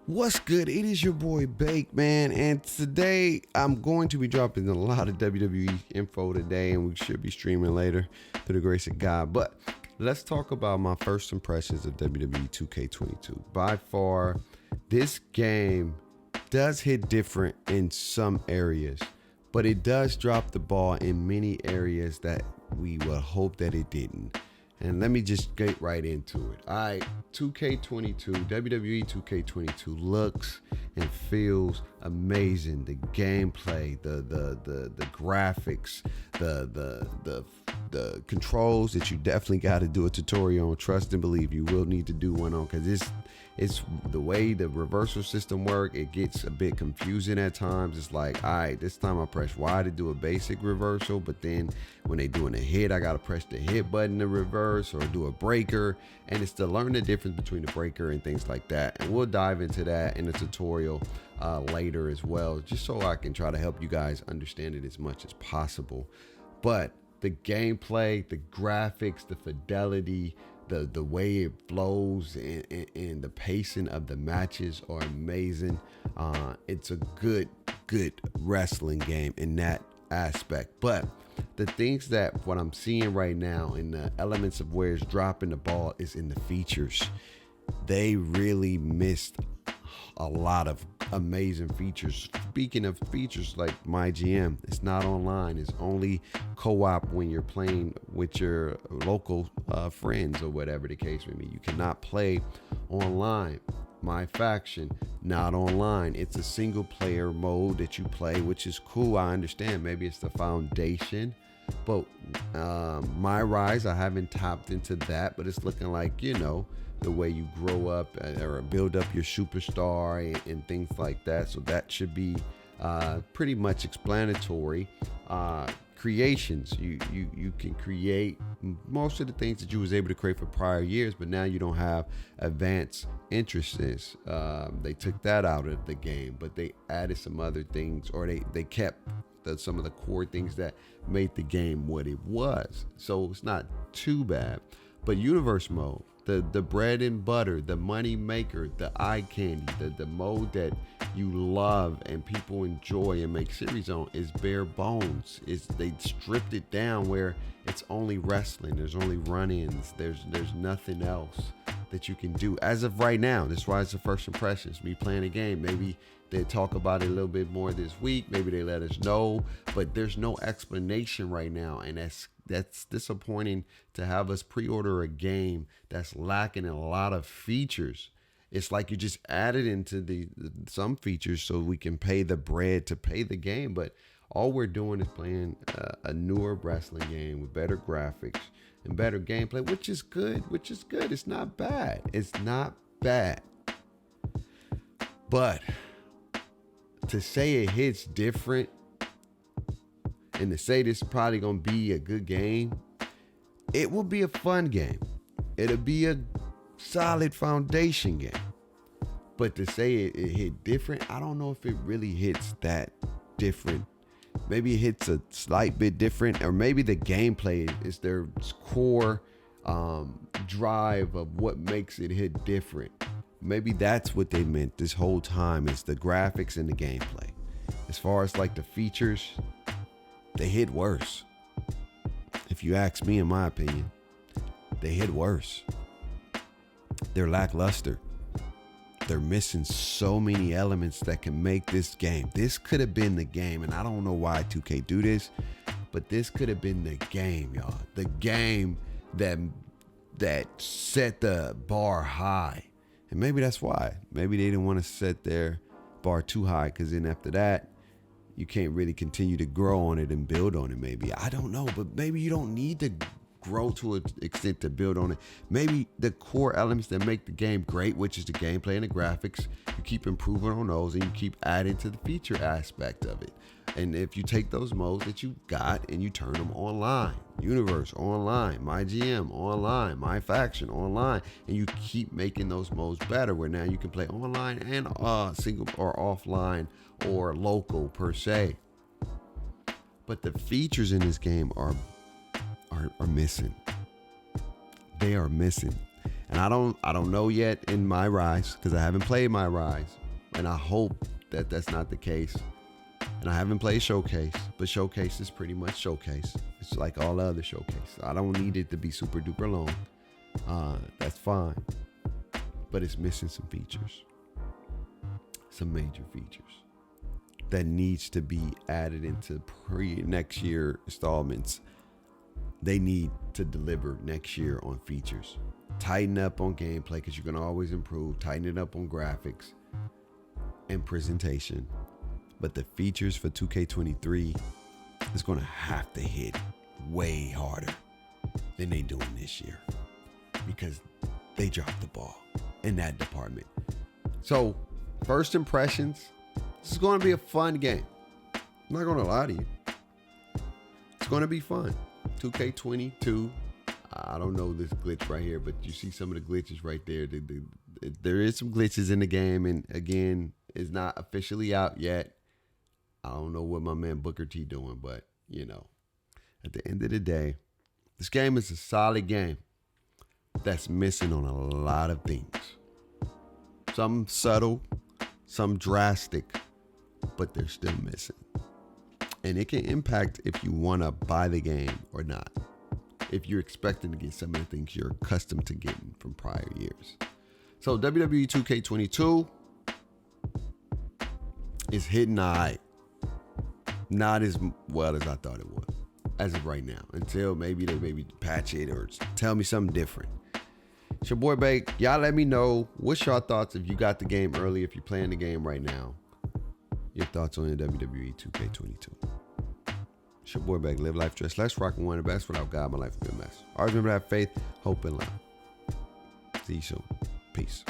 What's good? It is your boy Bake, man, and today I'm going to be dropping a lot of WWE info today, and we should be streaming later through the grace of God. But let's talk about my first impressions of WWE 2k22. By far, this game does hit different in some areas, but it does drop the ball in many areas that we would hope that it didn't. And let me just get right into it. All right, 2K22, WWE 2K22 looks and feels amazing. The gameplay, the graphics, the controls that you definitely got to do a tutorial on. Trust and believe you will need to do one on, because it's the way the reversal system work. It gets a bit confusing at times. It's like, all right, this time I press Y to do a basic reversal, but then when they doing a hit, I gotta press the hit button to reverse or do a breaker, and it's to learn the difference between the breaker and things like that. And we'll dive into that in a tutorial later as well, just so I can try to help you guys understand it as much as possible. But the gameplay, the graphics, the fidelity, the way it flows, and the pacing of the matches are amazing. It's a good wrestling game in that aspect. But the things that what I'm seeing right now and the elements of where it's dropping the ball is in the features. They really missed a lot of amazing features. Speaking of features, like my GM, it's not online. It's only co-op when you're playing with your local friends or whatever the case may be. You cannot play online. My faction, not online. It's a single player mode that you play, which is cool. I understand. Maybe it's the foundation. But my rise, I haven't tapped into that, but it's looking like, the way you grow up or build up your superstar and things like that. So that should be pretty much explanatory. Creations, you can create most of the things that you was able to create for prior years, but now you don't have advanced interests. They took that out of the game, but they added some other things, or they kept some of the core things that made the game what it was. So it's not too bad. But universe mode, the bread and butter, the money maker, the eye candy, the mode that you love and people enjoy and make series on is bare bones. They stripped it down where it's only wrestling. There's only run-ins. There's nothing else that you can do as of right now. That's why it's the first impressions. Me playing a game. Maybe they talk about it a little bit more this week. Maybe they let us know, but there's no explanation right now, and that's disappointing to have us pre-order a game that's lacking in a lot of features. It's like you just added into some features so we can pay the bread to pay the game, but all we're doing is playing a newer wrestling game with better graphics and better gameplay, which is good. It's not bad. But to say it hits different and to say this is probably going to be a good game, it will be a fun game. It'll be a solid foundation game. But to say it hit different, I don't know if it really hits that different. Maybe it hits a slight bit different, or maybe the gameplay is their core drive of what makes it hit different. Maybe that's what they meant this whole time, is the graphics and the gameplay. As far as like the features, they hit worse. If you ask me, in my opinion, they hit worse. They're lackluster. They're missing so many elements that can make this game. This could have been the game, and I don't know why 2K do this, but this could have been the game, y'all. The game that set the bar high. And maybe that's why. Maybe they didn't want to set their bar too high, because then after that, you can't really continue to grow on it and build on it. Maybe, I don't know, but maybe you don't need to grow to an extent to build on it. Maybe the core elements that make the game great, which is the gameplay and the graphics, you keep improving on those and you keep adding to the feature aspect of it. And if you take those modes that you got and you turn them online, universe online, my GM online, my faction online, and you keep making those modes better, where now you can play online and single or offline or local per se. But the features in this game are missing. They are missing. And I don't know yet in my Rise, because I haven't played my Rise, and I hope that that's not the case. And I haven't played Showcase, but Showcase is pretty much Showcase. It's like all the other Showcase. I don't need it to be super duper long. That's fine, but it's missing some features, some major features that needs to be added into next year installments. They need to deliver next year on features. Tighten up on gameplay, because you can always improve. Tighten it up on graphics and presentation. But the features for 2K23 is going to have to hit way harder than they doing this year, because they dropped the ball in that department. So, first impressions, this is going to be a fun game. I'm not going to lie to you. It's going to be fun. 2K22. I don't know this glitch right here, but you see some of the glitches right there. There is some glitches in the game, and again, it's not officially out yet. I don't know what my man Booker T doing, but you know, at the end of the day, this game is a solid game that's missing on a lot of things. Some subtle, some drastic, but they're still missing. And it can impact if you want to buy the game or not, if you're expecting to get some of the things you're accustomed to getting from prior years. So WWE 2K22 is hitting alright. Not as well as I thought it would as of right now, until maybe they patch it or tell me something different. It's your boy Bake. Y'all let me know what's your thoughts if you got the game early, if you're playing the game right now. Your thoughts on the WWE 2K22. It's your boy Bake. Live life, dress less, rock and one of the best. Without God, my life would be a mess. Always remember to have faith, hope, and love. See you soon. Peace.